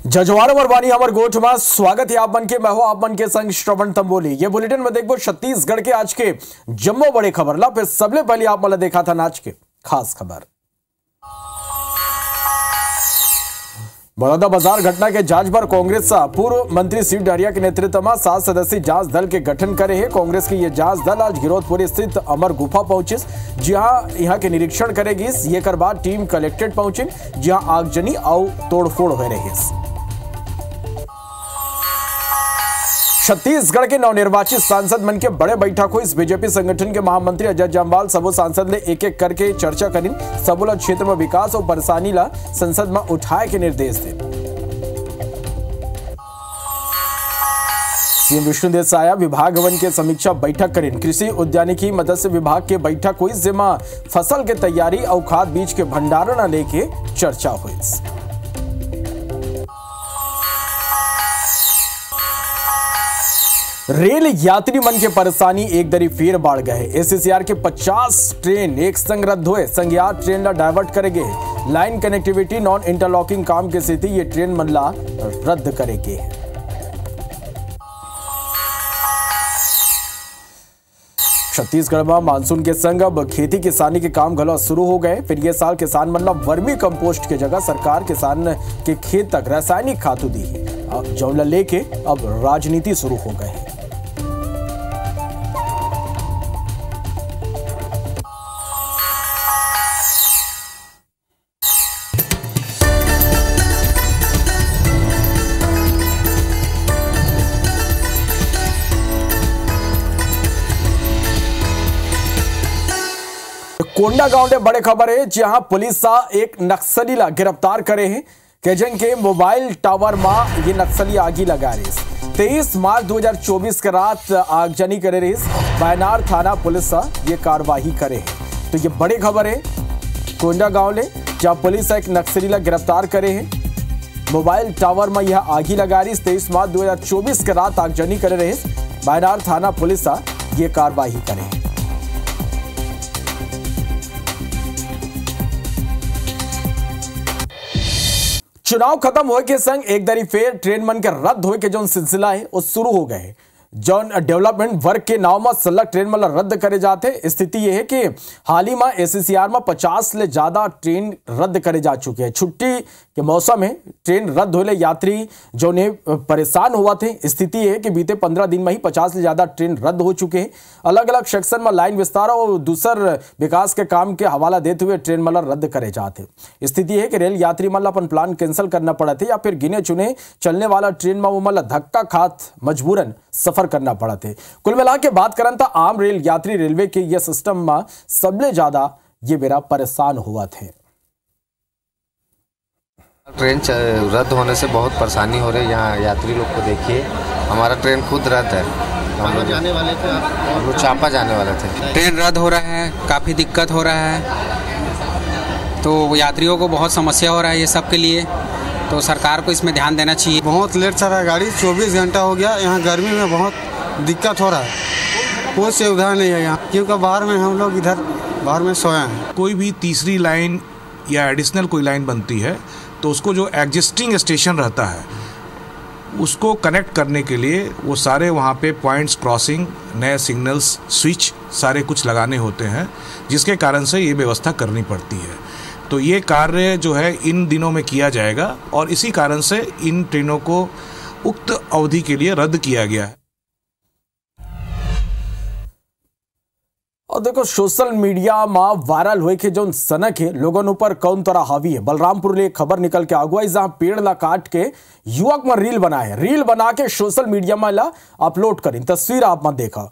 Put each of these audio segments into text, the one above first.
जजवार वरवानी हमर गोठ में स्वागत है आप मन के। मैं हूं आप मन के संग श्रवण तंबोली। ये बुलेटिन में देखो छत्तीसगढ़ के आज के जम्मो बड़े खबर ला। फिर सबले पहले आप मला देखा था आज के खास खबर। बलौदाबाजार घटना के जांच पर कांग्रेस पूर्व मंत्री शिव डहरिया के नेतृत्व में 7 सदस्यीय जांच दल के गठन करे है। कांग्रेस की यह जांच दल आज गिरौदपुरी स्थित अमर गुफा पहुंचे, जहां यहां के निरीक्षण करेगी। ये कर बाद टीम कलेक्टेड पहुंचे, जहां आगजनी और तोड़फोड़ हो रही। छत्तीसगढ़ के नवनिर्वाचित सांसद मन के बड़े बैठक हुई। इस बीजेपी संगठन के महामंत्री अजय जामवाल सबो सांसद ने एक एक करके चर्चा करी। सबोला क्षेत्र में विकास और परेशानी ला संसद में उठाए के निर्देश दे। सीएम विष्णुदेव साया विभाग वन के समीक्षा बैठक करें। कृषि उद्यानिकी मत्स्य विभाग के बैठक हुई, जिसमें फसल के तैयारी और खाद बीज के भंडारण लेके चर्चा हुई। रेल यात्री मन के परेशानी एक दरी फिर बढ़ गए। एससीआर के 50 ट्रेन एक संग रद्द हुए। संज्ञा ट्रेन ला डाइवर्ट करेंगे। लाइन कनेक्टिविटी नॉन इंटरलॉकिंग काम के स्थिति ये ट्रेन मन ला रद्द करेंगे। छत्तीसगढ़ में मानसून के संग अब खेती किसानी के काम घलो शुरू हो गए। फिर ये साल किसान मन ला वर्मी कंपोस्ट के जगह सरकार किसान के खेत तक रासायनिक खाद दी है, जौन ला लेके अब राजनीति शुरू हो गए। कोंडागांव में बड़े खबर है, जहां पुलिस एक नक्सली ला गिरफ्तार करे हैं। केजंग के मोबाइल टावर में ये नक्सली आगी लगा रही। 23 मार्च 2024 के रात आगजनी करे रही। बायनार थाना पुलिस ये कार्रवाई करे है। तो ये बड़ी खबर है कोंडागांव ले, जहां पुलिस एक नक्सली ला गिरफ्तार करे हैं। मोबाइल टावर में यह आगी लगा रही। 23 मार्च 2024 के रात आगजनी करे रही। बायनार थाना पुलिस ये कार्रवाई करे है। चुनाव खत्म होए के संग एक दरी फेर ट्रेन मन के रद्द होए के जो सिलसिला है वो शुरू हो गए। जौन डेवलपमेंट वर्क के नाव में सलग ट्रेन मन रद्द करे जाते। स्थिति यह है कि हाल ही में एससीआर में 50 से ज्यादा ट्रेन रद्द करे जा चुके हैं। छुट्टी के मौसम में ट्रेन रद्द होले यात्री जो ने परेशान हुआ थे। स्थिति यह है कि बीते 15 दिन में ही 50 से ज्यादा ट्रेन रद्द हो चुके हैं। अलग अलग सेक्शन में लाइन विस्तार और दूसर विकास के काम के हवाला देते हुए ट्रेन मन रद्द करे जाते। स्थिति है कि रेल यात्री मन अपन प्लान कैंसिल करना पड़ा थे, या फिर गिने चुने चलने वाला ट्रेन में वो मन धक्का खात मजबूरन सफर करना पड़ा थे। कुल मिला के बात करन तो आम रेल यात्री रेलवे के ये सिस्टम में सबले ज्यादा ये बेरा परेशान हुआ थे। ट्रेन रद्द होने से बहुत परेशानी हो रही है। यहाँ यात्री लोग को देखिए, हमारा ट्रेन खुद रद्द है। हम लोग जाने वाले थे, हम लोग चांपा जाने वाले थे। ट्रेन रद्द हो रहा है, काफ़ी दिक्कत हो रहा है, तो यात्रियों को बहुत समस्या हो रहा है ये सब के लिए। तो सरकार को इसमें ध्यान देना चाहिए। बहुत लेट चल रहा है गाड़ी, 24 घंटा हो गया। यहाँ गर्मी में बहुत दिक्कत हो रहा है। कोई सुविधा नहीं है यहाँ, क्योंकि बाहर में हम लोग इधर बाहर में सोए हैं। कोई भी तीसरी लाइन या एडिशनल कोई लाइन बनती है तो उसको जो एग्जिस्टिंग स्टेशन रहता है उसको कनेक्ट करने के लिए वो सारे वहाँ पे पॉइंट्स, क्रॉसिंग, नए सिग्नल्स, स्विच सारे कुछ लगाने होते हैं, जिसके कारण से ये व्यवस्था करनी पड़ती है। तो ये कार्य जो है इन दिनों में किया जाएगा और इसी कारण से इन ट्रेनों को उक्त अवधि के लिए रद्द किया गया है। और देखो सोशल मीडिया में वायरल हुए के जो सनक है लोगों ऊपर कौन तरह हावी है। बलरामपुर ले खबर निकल के आगुआ, जहां पेड़ ला काट के युवक में रील बनाए। रील बना के सोशल मीडिया में ला अपलोड करें। तस्वीर आप मत देखा।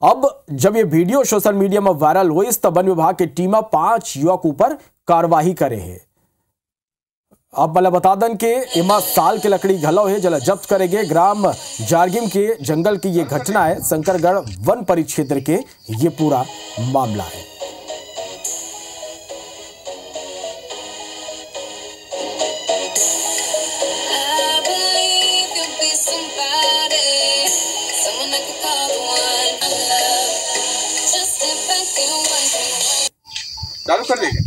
अब जब ये वीडियो सोशल मीडिया में वायरल हुई तब वन विभाग की टीम 5 युवक ऊपर कार्रवाई करे है। अब मला बता दें कि इमा साल के लकड़ी घलो है जला जब्त करेंगे। ग्राम जारगिम के जंगल की ये घटना है। शंकरगढ़ वन परिक्षेत्र के ये पूरा मामला है। चालू कर देंगे।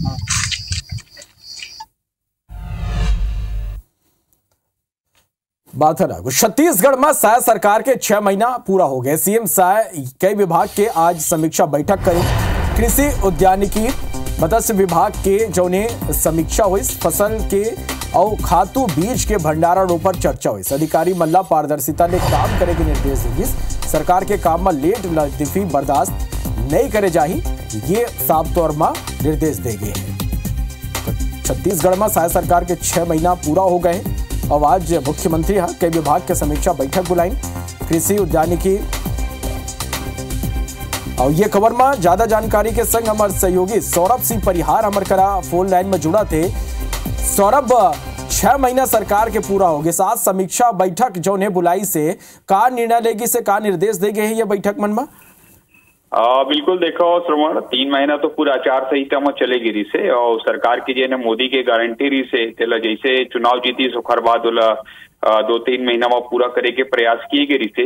बात है ना, छत्तीसगढ़ में शाह सरकार के 6 महीना पूरा हो गए। सीएम शाह कई विभाग के आज समीक्षा बैठक करें। कृषि उद्यानिकी मत्स्य विभाग के जौने समीक्षा हुई, फसल के और खातू बीज के भंडारण ऊपर चर्चा हुई। अधिकारी मल्ला पारदर्शिता ने काम करे के निर्देश दिए। सरकार के काम में लेट लतीफी बर्दाश्त नहीं करे जाही, ये साफ तौर में निर्देश दे गए हैं। छत्तीसगढ़ में शाह सरकार के 6 महीना पूरा हो गए। अब आज मुख्यमंत्री कई विभाग के समीक्षा बैठक बुलाई। कृषि उद्यानिकी और ये खबर में ज्यादा जानकारी के संग हमारे सहयोगी सौरभ सिंह परिहार हमारे करा फोन लाइन में जुड़ा थे। सौरभ, 6 महीना सरकार के पूरा हो गए, साथ समीक्षा बैठक जो ने बुलाई से का निर्णय लेगी, से का निर्देश देगे है ये बैठक मन में? बिल्कुल देखो श्रवण, 3 महीना तो पूरा आचार संहिता में चलेगी रही से और सरकार की जो मोदी के गारंटी रही से तेला जैसे चुनाव जीती सुखर बाद 2-3 महीना में पूरा करे के प्रयास किए गए रही से।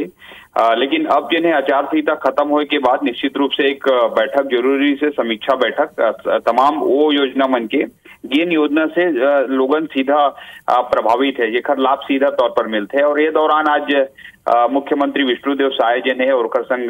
लेकिन अब जिन्हें आचार संहिता खत्म होने के बाद निश्चित रूप से एक बैठक जरूरी से समीक्षा बैठक तमाम वो योजना मन के जिन योजना से लोगन सीधा प्रभावित है, जेकर लाभ सीधा तौर पर मिलते हैं। और ये दौरान आज मुख्यमंत्री विष्णुदेव साय जिन है और संग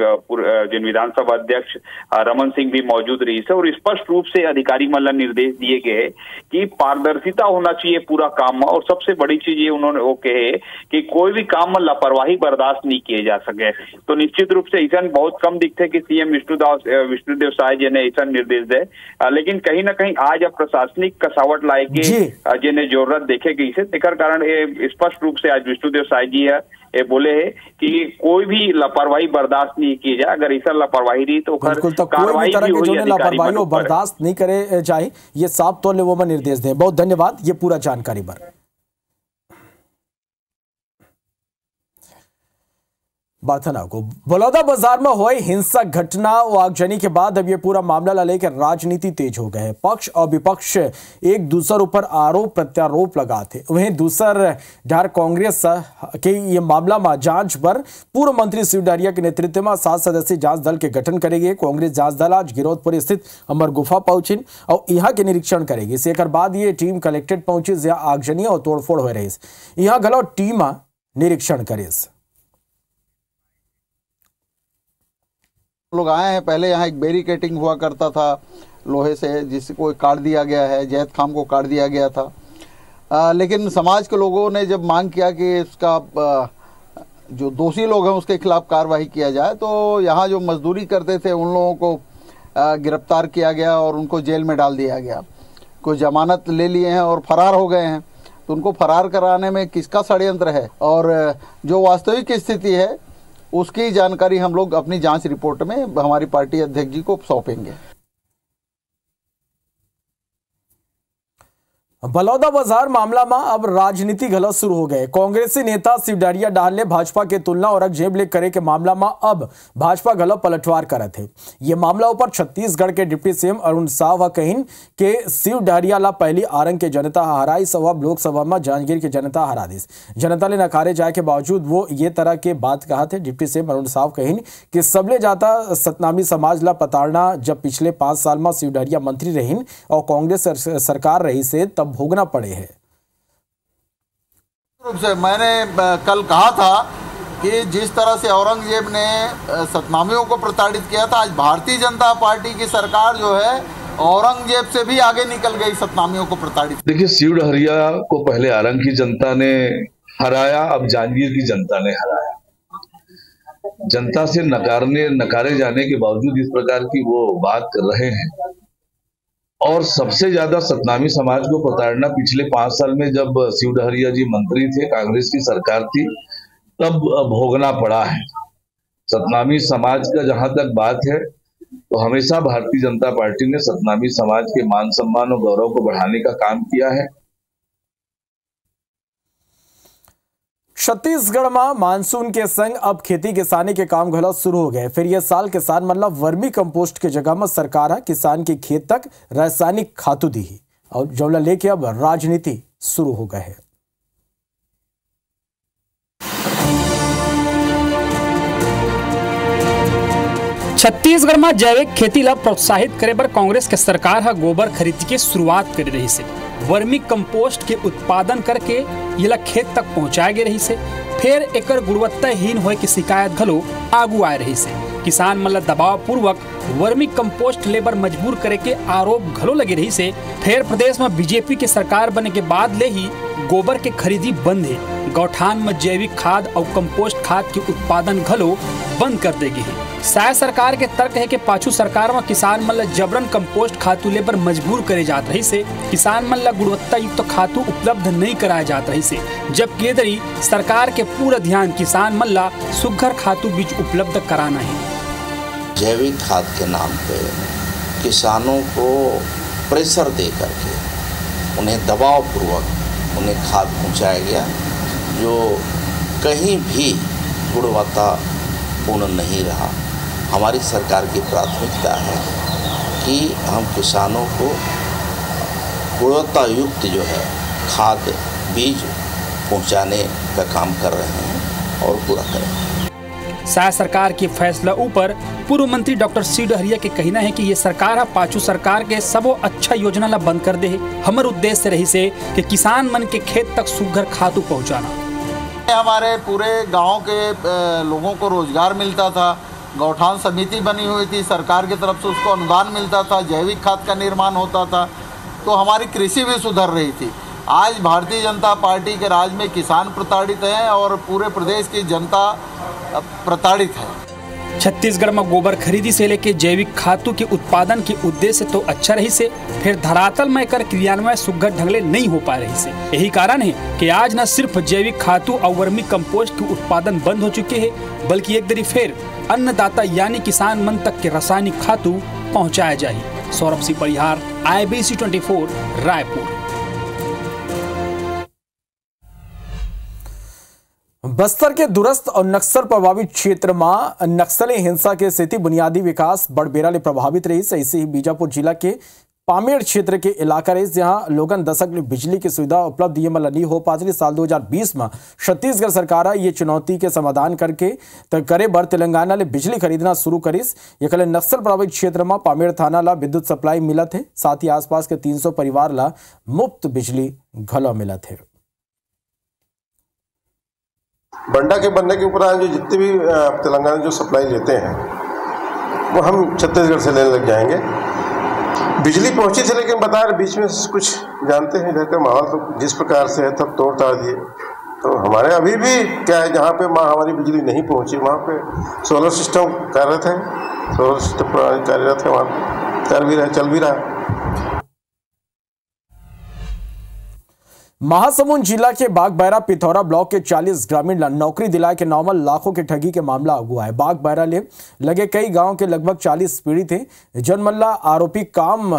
जिन विधानसभा अध्यक्ष रमन सिंह भी मौजूद रही है और स्पष्ट रूप से अधिकारी मल्ला निर्देश दिए गए कि पारदर्शिता होना चाहिए पूरा काम में। और सबसे बड़ी चीज ये उन्होंने वो कहे कि कोई भी काम में लापरवाही बर्दाश्त नहीं किए जा सके। तो निश्चित रूप से ऐसा बहुत कम दिखते कि सीएम विष्णुदेव साय जी ने ऐसा निर्देश दे, लेकिन कहीं ना कहीं आज अब प्रशासनिक कसावट लाए के जिन्हें जरूरत देखे गई से तेकर कारण ये स्पष्ट रूप से आज विष्णुदेव साय जी है ये बोले है कि कोई भी लापरवाही बर्दाश्त नहीं की जाए। अगर ऐसा लापरवाही रही तो कार्रवाई भी होगी। लापरवाही और बर्दाश्त नहीं करे जाए, ये साफ तौर वो में निर्देश दें। बहुत धन्यवाद ये पूरा जानकारी पर। बार्थना को बलौदा बाजार में हुई हिंसक घटना और आगजनी के बाद अब ये पूरा मामला लेकर राजनीति तेज हो गए। पक्ष और विपक्ष एक दूसरे ऊपर आरोप प्रत्यारोप लगाते। वहीं दूसर ढार कांग्रेस के ये मामला में जांच पर पूर्व मंत्री शिव डहरिया के नेतृत्व में 7 सदस्यीय जांच दल के गठन करेगी। कांग्रेस जांच दल आज गिरौदपुर स्थित अमर गुफा पहुंची और यहाँ के निरीक्षण करेगी। इसे बाद ये टीम कलेक्ट्रेट पहुंची जहाँ आगजनी और तोड़फोड़ हो रही। यहाँ गलो टीम निरीक्षण करे। लोग आए हैं। पहले यहाँ एक बैरिकेटिंग हुआ करता था लोहे से, जिसको काट दिया गया है, जैद खाम को काट दिया गया था। लेकिन समाज के लोगों ने जब मांग किया कि इसका जो दोषी लोग हैं उसके खिलाफ कार्रवाई किया जाए, तो यहाँ जो मजदूरी करते थे उन लोगों को गिरफ्तार किया गया और उनको जेल में डाल दिया गया। कोई जमानत ले लिए हैं और फरार हो गए हैं। तो उनको फरार कराने में किसका षड्यंत्र है और जो वास्तविक स्थिति है उसकी जानकारी हम लोग अपनी जांच रिपोर्ट में हमारी पार्टी अध्यक्ष जी को सौंपेंगे। बलौदा बाजार मामला में अब राजनीति गलत शुरू हो गए। कांग्रेसी नेता शिव डहरिया डाल ने भाजपा के तुलना और जेब करे के मामला में अब भाजपा गलत पलटवार करे थे। ये मामला ऊपर छत्तीसगढ़ के डिप्टी सीएम अरुण साव कहीन के शिव डहरिया ला पहली आरंग के जनता हराई, सवाब लोकसभा में जांजगीर के जनता हरा दी। जनता ने नकारे जाए के बावजूद वो ये तरह के बात कहा थे। डिप्टी सीएम अरुण साव कहीन कि सबले जाता सतनामी समाज ला पताड़ना जब पिछले 5 साल में शिव डहरिया मंत्री रहीन और कांग्रेस सरकार रही से तब भोगना पड़े हैं। रूप से मैंने कल कहा था कि जिस तरह से औरंगजेब ने सतनामियों को प्रताड़ित किया था, आज भारतीय जनता पार्टी की सरकार जो है औरंगजेब से भी आगे निकल गई सतनामियों को प्रताड़ित। देखिए, शिव डहरिया को पहले आरंग की जनता ने हराया, अब जांजगीर की जनता ने हराया। जनता से नकारे जाने के बावजूद इस प्रकार की वो बात कर रहे हैं। और सबसे ज्यादा सतनामी समाज को प्रताड़ना पिछले 5 साल में जब शिव डहरिया जी मंत्री थे, कांग्रेस की सरकार थी, तब भोगना पड़ा है। सतनामी समाज का जहां तक बात है तो हमेशा भारतीय जनता पार्टी ने सतनामी समाज के मान सम्मान और गौरव को बढ़ाने का काम किया है। छत्तीसगढ़ में मानसून के संग अब खेती किसानी के काम गलत शुरू हो गए। फिर यह साल किसान मतलब वर्मी कंपोस्ट के जगह में सरकार है किसान के खेत तक रासायनिक खातू दी और जौला लेके अब राजनीति शुरू हो गए है। छत्तीसगढ़ में जैविक खेती ला प्रोत्साहित करे बर कांग्रेस के सरकार हा गोबर खरीदी के शुरुआत कर रही से। वर्मी कंपोस्ट के उत्पादन करके ये खेत तक पहुँचाए गए रही से। फिर एकर गुणवत्ताहीन होए की शिकायत घलो आगू आए रही से। किसान मन दबाव पूर्वक वर्मी कंपोस्ट लेबर मजबूर करे के आरोप घलो लगे रही से। फिर प्रदेश में बीजेपी के सरकार बने के बाद ले ही गोबर के खरीदी बंद है। गौठान में जैविक खाद और कंपोस्ट खाद के उत्पादन घलो बंद कर देगी है। शायद सरकार के तर्क है कि पाछू सरकार में किसान मन जबरन कंपोस्ट खातू लेबर मजबूर करे जात रही से। किसान मन गुणवत्ता युक्त खातू उपलब्ध नहीं कराए जात रही से, जबकि इधरी सरकार के पूरा ध्यान किसान मन सुघर खातू बीज उपलब्ध कराना है। जैविक खाद के नाम पे किसानों को प्रेशर दे करके उन्हें दबाव पूर्वक उन्हें खाद पहुंचाया गया, जो कहीं भी गुणवत्तापूर्ण नहीं रहा। हमारी सरकार की प्राथमिकता है कि हम किसानों को गुणवत्ता युक्त जो है खाद बीज पहुंचाने का काम कर रहे हैं और पूरा करें। शायद सरकार के फैसला ऊपर पूर्व मंत्री डॉक्टर सी डहरिया के कहना है कि ये सरकार है पाछू सरकार के सबो अच्छा योजना ला बंद कर दे है। हमर उद्देश्य रही से कि किसान मन के खेत तक सुघर खातू पहुंचाना। हमारे पूरे गांव के लोगों को रोजगार मिलता था, गौठान समिति बनी हुई थी, सरकार की तरफ से उसको अनुदान मिलता था, जैविक खाद का निर्माण होता था, तो हमारी कृषि भी सुधर रही थी। आज भारतीय जनता पार्टी के राज में किसान प्रताड़ित हैं और पूरे प्रदेश की जनता प्रताड़ित है। छत्तीसगढ़ में गोबर खरीदी से लेके जैविक खातू के उत्पादन के उद्देश्य तो अच्छा रही से, फिर धरातल में कर क्रियान्वयन सुघर ढंगले नहीं हो पा रही से। यही कारण है कि आज न सिर्फ जैविक खातू और वर्मी कंपोस्ट के उत्पादन बंद हो चुके हैं, बल्कि एक दरी फिर अन्नदाता यानी किसान मन तक के रासायनिक खातू पहुँचाया जाए। सौरभ सिंह परिहार, IBC 24 रायपुर। बस्तर के दूरस्थ और नक्सल प्रभावित क्षेत्र में नक्सली हिंसा के स्थिति बुनियादी विकास बड़बेरा ले प्रभावित रही। ऐसे ही बीजापुर जिला के पामेड़ क्षेत्र के इलाका रही, जहां लोगन दशक बिजली की सुविधा उपलब्ध ये मतलब नहीं हो पाती। साल 2020 में छत्तीसगढ़ सरकार ये चुनौती के समाधान करके करे बर तेलंगाना ले बिजली खरीदना शुरू करिस। ये कल नक्सल प्रभावित क्षेत्र में पामेड़ थाना ला विद्युत सप्लाई मिलत है, साथ ही आसपास के 300 परिवार ला मुफ्त बिजली घलो मिलत है। बंडा के बनने के उपरांत जो जितने भी तेलंगाना जो सप्लाई लेते हैं वो हम छत्तीसगढ़ से लेने लग जाएंगे। बिजली पहुंची थी, लेकिन बता रहे बीच में कुछ जानते हैं इधर का माहौल तो जिस प्रकार से है तब तोड़ ताड़ दिए। तो हमारे अभी भी क्या है, जहाँ पे हमारी बिजली नहीं पहुंची वहाँ पे सोलर सिस्टम कार्यरत है, सोलर सिस्टम कार्यरत है, वहाँ कर भी रहा, चल भी रहा है। महासमुंद जिला के बागबाहरा पिथौरा ब्लॉक के 40 ग्रामीण नौकरी दिलाए के नाम लाखों के ठगी के मामला अगुआ है। बागबाहरा ले लगे कई गांव के लगभग 40 पीड़ित थे। जनमल्ला आरोपी काम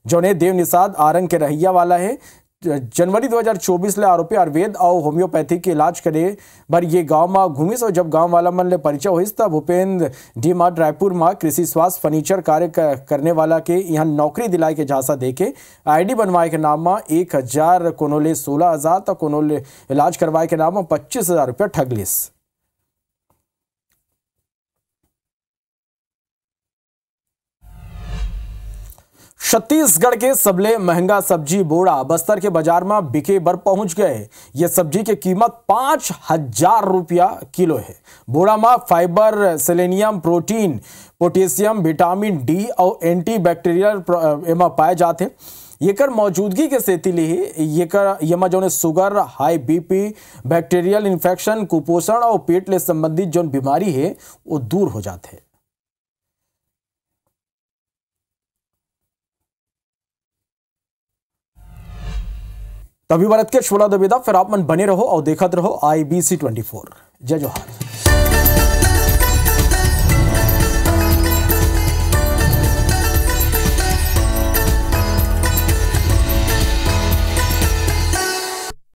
जौने देव निषाद आरंग के रहिया वाला है। जनवरी 2024 ले आरोपी आयुर्वेद और होम्योपैथी के इलाज करे बर ये गांव में घूमिस और जब गांव वाला मन ले परिचय हुई तब भूपेंद्र डी मार्ट रायपुर में कृषि स्वास्थ्य फर्नीचर कार्य करने वाला के यहाँ नौकरी दिलाए के झांसा देके ID बनवाए के नाम में 1000, कोनो ले 16,000 तो कोनो ले इलाज करवाए के नाम में 25,000 रुपया ठगलिस। छत्तीसगढ़ के सबले महंगा सब्जी बोड़ा बस्तर के बाजार में बिके बर पहुंच गए। ये सब्जी की कीमत 5,000 रुपया किलो है। बोड़ा में fibre, selenium, protein, potassium, vitamin D और एंटीबैक्टीरियल एमा पाए जाते। येकर मौजूदगी के सेती ले येमा जो sugar, high BP, bacterial infection, कुपोषण और पेट ले संबंधित जो बीमारी है वो दूर हो जाते हैं। तभी भारत के छोला दबेदा फिर आप मन बने रहो और देखत रहो IBC 24। जय जोहार।